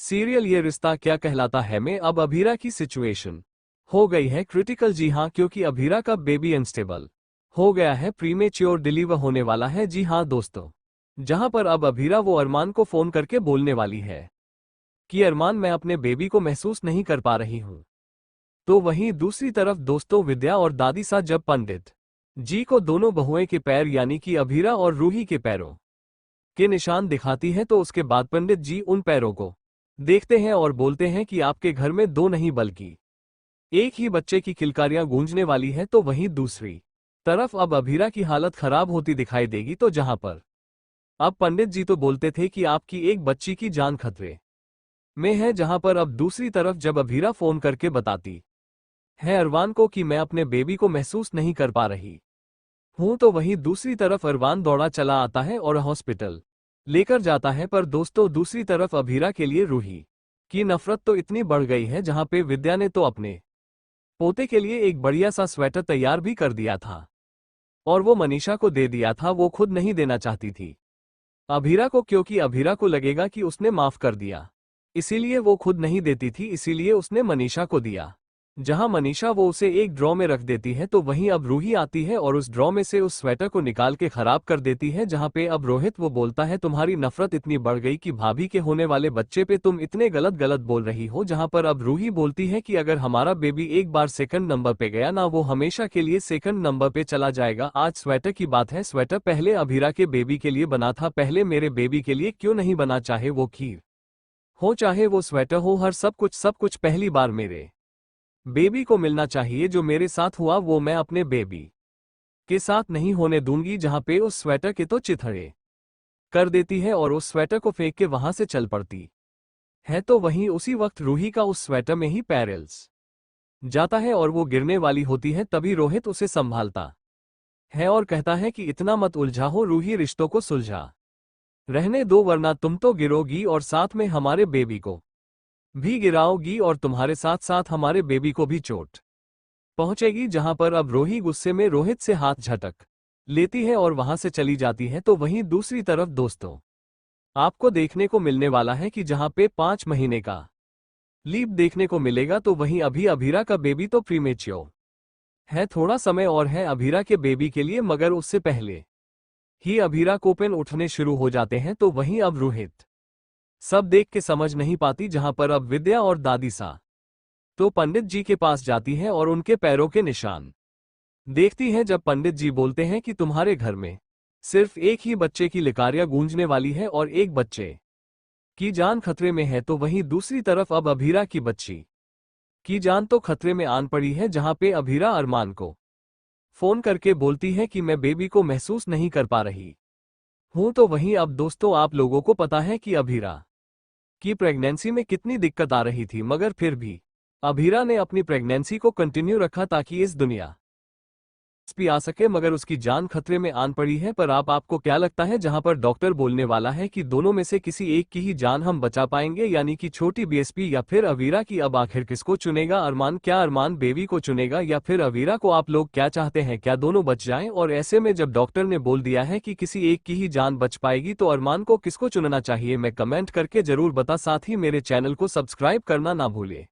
Serial ये रिश्ता क्या कहलाता है में अब अभीरा की सिचुएशन हो गई है क्रिटिकल। जी हाँ, क्योंकि अभीरा का बेबी अनस्टेबल हो गया है, प्रीमेच्योर डिलीवर होने वाला है। जी हाँ दोस्तों, जहां पर अब अभीरा वो अरमान को फोन करके बोलने वाली है कि अरमान मैं अपने बेबी को महसूस नहीं कर पा रही हूं। तो वहीं दूसरी तरफ दोस्तों विद्या और दादी सा जब पंडित जी को दोनों बहुएं के पैर यानी कि अभीरा और रूही के पैरों के निशान दिखाती है, तो उसके बाद पंडित जी उन पैरों को देखते हैं और बोलते हैं कि आपके घर में दो नहीं बल्कि एक ही बच्चे की किलकारियां गूंजने वाली है। तो वहीं दूसरी तरफ अब अभीरा की हालत खराब होती दिखाई देगी। तो जहां पर अब पंडित जी तो बोलते थे कि आपकी एक बच्ची की जान खतरे में है, जहां पर अब दूसरी तरफ जब अभीरा फोन करके बताती है अरवान को कि मैं अपने बेबी को महसूस नहीं कर पा रही हूं, तो वहीं दूसरी तरफ अरवान दौड़ा चला आता है और हॉस्पिटल लेकर जाता है। पर दोस्तों दूसरी तरफ अभीरा के लिए रूही की नफरत तो इतनी बढ़ गई है, जहां पे विद्या ने तो अपने पोते के लिए एक बढ़िया सा स्वेटर तैयार भी कर दिया था और वो मनीषा को दे दिया था। वो खुद नहीं देना चाहती थी अभीरा को, क्योंकि अभीरा को लगेगा कि उसने माफ कर दिया, इसीलिए वो खुद नहीं देती थी, इसीलिए उसने मनीषा को दिया। जहां मनीषा वो उसे एक ड्रॉ में रख देती है, तो वहीं अब रूही आती है और उस ड्रॉ में से उस स्वेटर को निकाल के खराब कर देती है। जहां पे अब रोहित वो बोलता है तुम्हारी नफरत इतनी बढ़ गई कि भाभी के होने वाले बच्चे पे तुम इतने गलत गलत बोल रही हो। जहां पर अब रूही बोलती है कि अगर हमारा बेबी एक बार सेकंड नंबर पे गया ना, वो हमेशा के लिए सेकंड नंबर पे चला जाएगा। आज स्वेटर की बात है, स्वेटर पहले अभीरा के बेबी के लिए बना था, पहले मेरे बेबी के लिए क्यों नहीं बना? चाहे वो खीर हो चाहे वो स्वेटर हो, हर सब कुछ पहली बार मेरे बेबी को मिलना चाहिए। जो मेरे साथ हुआ वो मैं अपने बेबी के साथ नहीं होने दूंगी। जहां पे उस स्वेटर के तो चिथड़े कर देती है और उस स्वेटर को फेंक के वहां से चल पड़ती है। तो वहीं उसी वक्त रूही का उस स्वेटर में ही पैरल्स जाता है और वो गिरने वाली होती है। तभी रोहित उसे संभालता है और कहता है कि इतना मत उलझा हो रूही, रिश्तों को सुलझा रहने दो, वरना तुम तो गिरोगी और साथ में हमारे बेबी को भी गिराओगी और तुम्हारे साथ साथ हमारे बेबी को भी चोट पहुंचेगी। जहां पर अब रूही गुस्से में रोहित से हाथ झटक लेती है और वहां से चली जाती है। तो वहीं दूसरी तरफ दोस्तों आपको देखने को मिलने वाला है कि जहां पे 5 महीने का लीव देखने को मिलेगा। तो वहीं अभी अभीरा का बेबी तो प्रीमेच्योर है, थोड़ा समय और है अभीरा के बेबी के लिए, मगर उससे पहले ही अभीरा को पेन उठने शुरू हो जाते हैं। तो वहीं अब रोहित सब देख के समझ नहीं पाती। जहां पर अब विद्या और दादी सा तो पंडित जी के पास जाती हैं और उनके पैरों के निशान देखती हैं। जब पंडित जी बोलते हैं कि तुम्हारे घर में सिर्फ एक ही बच्चे की लिकारियां गूंजने वाली है और एक बच्चे की जान खतरे में है, तो वहीं दूसरी तरफ अब अभीरा की बच्ची की जान तो खतरे में आन पड़ी है। जहां पे अभीरा अरमान को फोन करके बोलती है कि मैं बेबी को महसूस नहीं कर पा रही हूं। तो वहीं अब दोस्तों आप लोगों को पता है कि अभीरा की प्रेगनेंसी में कितनी दिक्कत आ रही थी, मगर फिर भी अभीरा ने अपनी प्रेगनेंसी को कंटिन्यू रखा ताकि इस दुनिया भी आ सके, मगर उसकी जान खतरे में आन पड़ी है। पर आपको क्या लगता है, जहां पर डॉक्टर बोलने वाला है कि दोनों में से किसी एक की ही जान हम बचा पाएंगे, यानी कि छोटी बीएसपी या फिर अवीरा की, अब आखिर किसको चुनेगा अरमान? क्या अरमान बेबी को चुनेगा या फिर अवीरा को? आप लोग क्या चाहते हैं, क्या दोनों बच जाएं? और ऐसे में जब डॉक्टर ने बोल दिया है कि किसी एक की ही जान बच पाएगी, तो अरमान को किसको चुनना चाहिए? मैं कमेंट करके जरूर बता, साथ ही मेरे चैनल को सब्सक्राइब करना ना भूले।